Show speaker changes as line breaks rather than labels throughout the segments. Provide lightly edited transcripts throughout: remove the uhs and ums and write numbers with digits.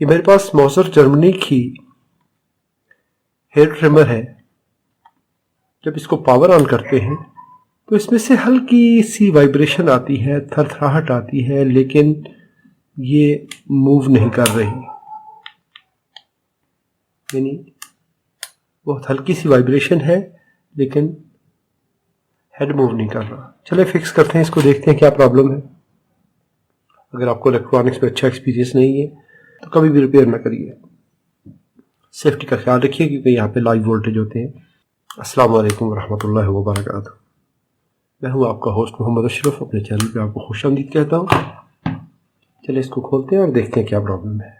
ये मेरे पास Moser Germany की हेयर ट्रिमर है। जब इसको पावर ऑन करते हैं तो इसमें से हल्की सी वाइब्रेशन आती है, थरथराहट आती है, लेकिन ये मूव नहीं कर रही। यानी बहुत हल्की सी वाइब्रेशन है लेकिन हेड मूव नहीं कर रहा। चलिए फिक्स करते हैं इसको, देखते हैं क्या प्रॉब्लम है। अगर आपको इलेक्ट्रॉनिक्स में अच्छा एक्सपीरियंस नहीं है तो कभी भी रिपेयर ना करिए। सेफ्टी का ख्याल रखिए क्योंकि यहाँ पे लाइव वोल्टेज होते हैं। अस्सलाम वालेकुम रहमतुल्लाहि व बरकातहू। मैं हूँ आपका होस्ट मोहम्मद अशरफ। अपने चैनल पे आपको खुशामदीद कहता हूँ। चलिए इसको खोलते हैं और देखते हैं क्या प्रॉब्लम है।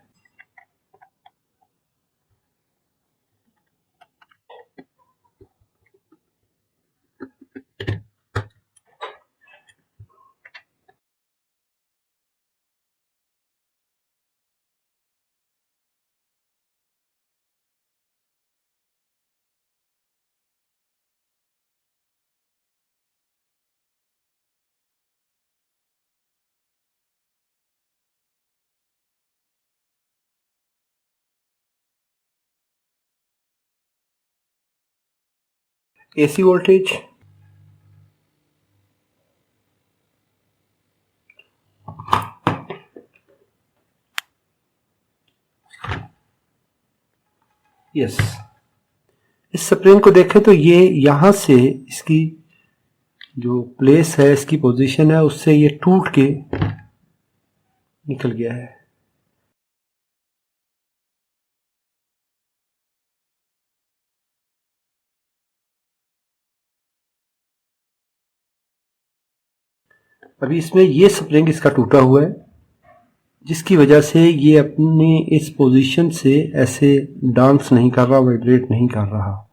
AC voltage, yes. इस स्प्रिंग को देखें तो ये यहाँ से इसकी जो प्लेस है, इसकी पोजीशन है, उससे ये टूट के निकल गया है। अभी इसमें ये स्प्रिंग इसका टूटा हुआ है, जिसकी वजह से ये अपनी इस पोजीशन से ऐसे डांस नहीं कर रहा, वाइब्रेट नहीं कर रहा।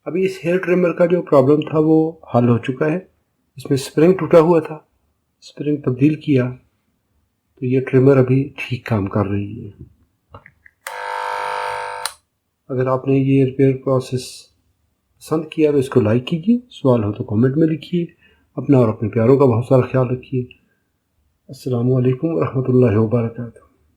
अभी इस हेयर ट्रिमर का जो प्रॉब्लम था वो हल हो चुका है। इसमें स्प्रिंग टूटा हुआ था, स्प्रिंग तब्दील किया तो ये ट्रिमर अभी ठीक काम कर रही है। अगर आपने ये रिपेयर प्रोसेस पसंद किया तो इसको लाइक कीजिए, सवाल हो तो कमेंट में लिखिए। अपना और अपने प्यारों का बहुत सारा ख्याल रखिए। अस्सलामु अलैकुम व रहमतुल्लाहि व बरकातुहू।